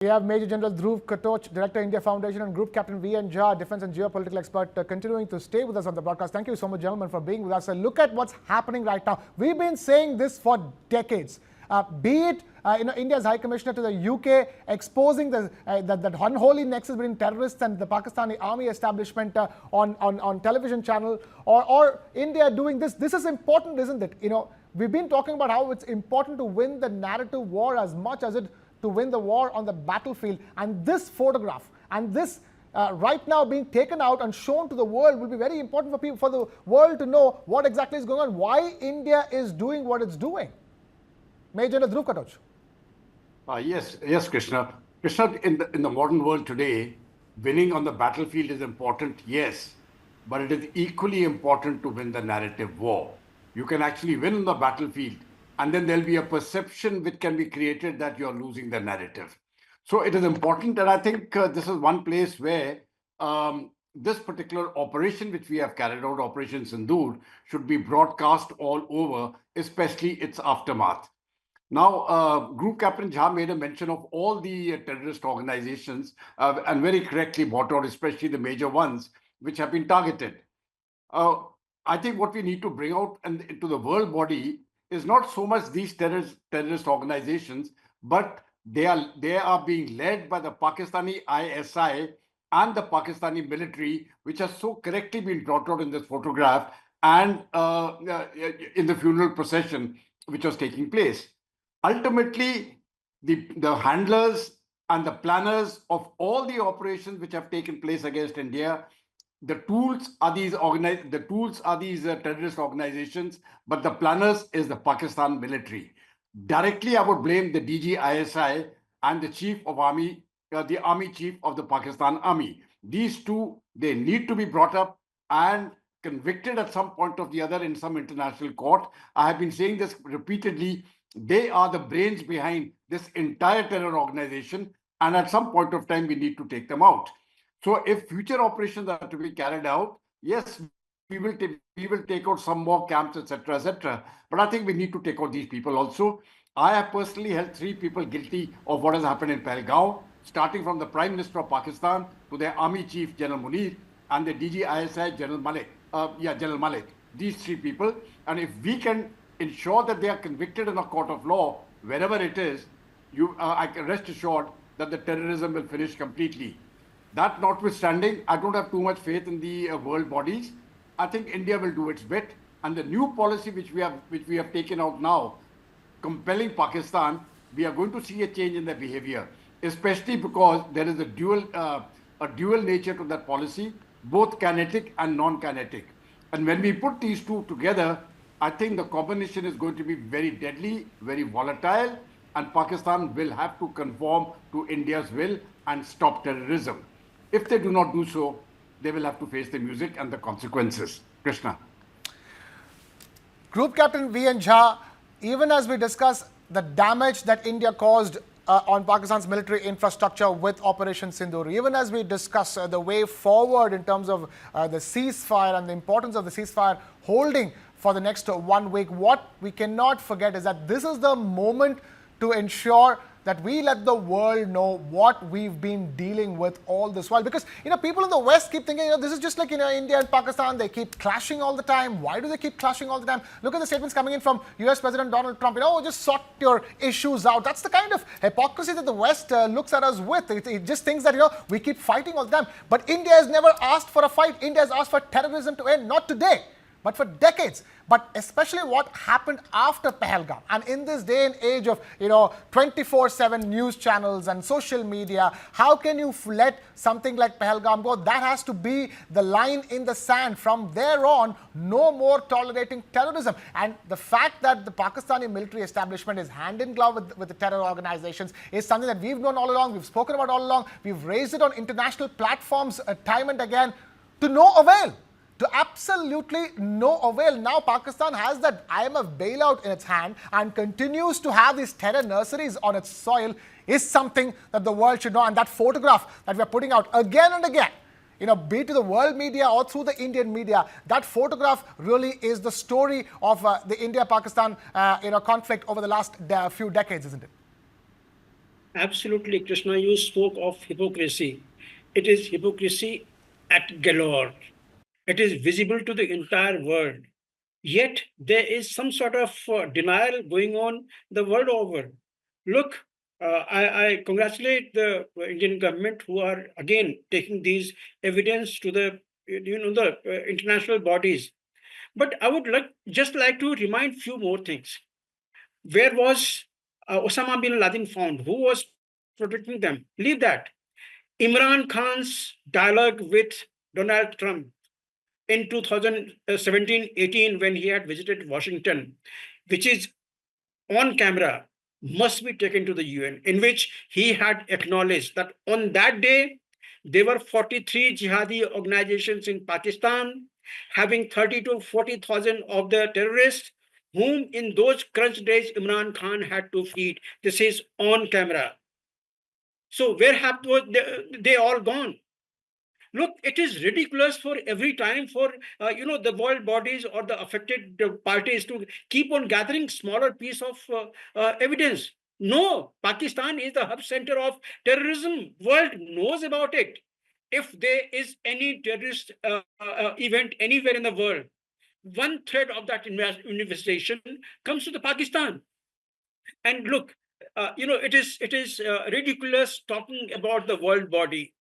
We have Major General Dhruv Katoch, Director, India Foundation, and Group Captain V.N. Jha, Defense and Geopolitical Expert, continuing to stay with us on the broadcast. Thank you so much, gentlemen, for being with us. Look at what's happening right now. We've been saying this for decades. Be it India's High Commissioner to the UK exposing that unholy nexus between terrorists and the Pakistani Army establishment on television channel, or India doing this. This is important, isn't it? We've been talking about how it's important to win the narrative war as much as it to win the war on the battlefield. And this photograph and this right now being taken out and shown to the world will be very important for the world to know what exactly is going on, why India is doing what it's doing. Major Dhruv Katoch. Yes, Krishna. Krishna, in the modern world today, winning on the battlefield is important, yes, but it is equally important to win the narrative war. You can actually win on the battlefield, and then there'll be a perception which can be created that you're losing the narrative. So it is important, and I think this is one place where this particular operation which we have carried out, Operation Sindoor, should be broadcast all over, especially its aftermath. Now, Group Captain Jha made a mention of all the terrorist organizations and very correctly brought out, especially the major ones, which have been targeted. I think what we need to bring out into the world body is not so much these terrorist organizations, but they are being led by the Pakistani ISI and the Pakistani military, which has so correctly been brought out in this photograph and in the funeral procession which was taking place. Ultimately, the handlers and the planners of all the operations which have taken place against India, the tools are these terrorist organizations, but the planners is the Pakistan military. Directly, I would blame the DG ISI and the chief of army, the army chief of the Pakistan Army. These two, they need to be brought up and convicted at some point or the other in some international court. I have been saying this repeatedly. They are the brains behind this entire terror organization, and at some point of time, we need to take them out. So if future operations are to be carried out, yes, we will take out some more camps, etc., etc. But I think we need to take out these people also. I have personally held 3 people guilty of what has happened in Pahalgam, starting from the Prime Minister of Pakistan to their Army Chief General Munir and the DG ISI General Malik. General Malik. These 3 people, and if we can ensure that they are convicted in a court of law, wherever it is, I can rest assured that the terrorism will finish completely. That notwithstanding, I don't have too much faith in the world bodies. I think India will do its bit, and the new policy which we have taken out now, compelling Pakistan, we are going to see a change in their behavior, especially because there is a dual nature to that policy, both kinetic and non-kinetic. And when we put these two together, I think the combination is going to be very deadly, very volatile, and Pakistan will have to conform to India's will and stop terrorism. If they do not do so, they will have to face the music and the consequences. Krishna. Group Captain V.N. Jha, even as we discuss the damage that India caused on Pakistan's military infrastructure with Operation Sindoor, even as we discuss the way forward in terms of the ceasefire and the importance of the ceasefire holding for the next 1 week, what we cannot forget is that this is the moment to ensure that we let the world know what we've been dealing with all this while. Because, people in the West keep thinking, this is just like, India and Pakistan, they keep clashing all the time. Why do they keep clashing all the time? Look at the statements coming in from U.S. President Donald Trump, just sort your issues out. That's the kind of hypocrisy that the West looks at us with. It just thinks that, we keep fighting all the time. But India has never asked for a fight. India has asked for terrorism to end, not today, but for decades. But especially what happened after Pahalgam. And in this day and age of, 24/7 news channels and social media, how can you let something like Pahalgam go? That has to be the line in the sand. From there on, no more tolerating terrorism. And the fact that the Pakistani military establishment is hand in glove with the terror organizations is something that we've known all along, we've spoken about all along, we've raised it on international platforms time and again, to no avail. To absolutely no avail. Now Pakistan has that IMF bailout in its hand and continues to have these terror nurseries on its soil is something that the world should know. And that photograph that we're putting out again and again, be it to the world media or through the Indian media, that photograph really is the story of the India-Pakistan conflict over the last few decades, isn't it? Absolutely, Krishna, you spoke of hypocrisy. It is hypocrisy at galore. It is visible to the entire world. Yet there is some sort of denial going on the world over. Look, I congratulate the Indian government who are again taking these evidence to the international bodies. But I would like to remind few more things. Where was Osama bin Laden found? Who was protecting them? Leave that. Imran Khan's dialogue with Donald Trump in 2017-18 when he had visited Washington, which is on camera, must be taken to the UN, in which he had acknowledged that on that day, there were 43 jihadi organizations in Pakistan having 30 to 40,000 of the terrorists whom in those crunch days Imran Khan had to feed. This is on camera. So where have they all gone? Look, it is ridiculous for every time for the world bodies or the affected parties to keep on gathering smaller piece of evidence. No, Pakistan is the hub center of terrorism. World knows about it. If there is any terrorist event anywhere in the world, one thread of that investigation comes to the Pakistan. And look, it is ridiculous talking about the world body.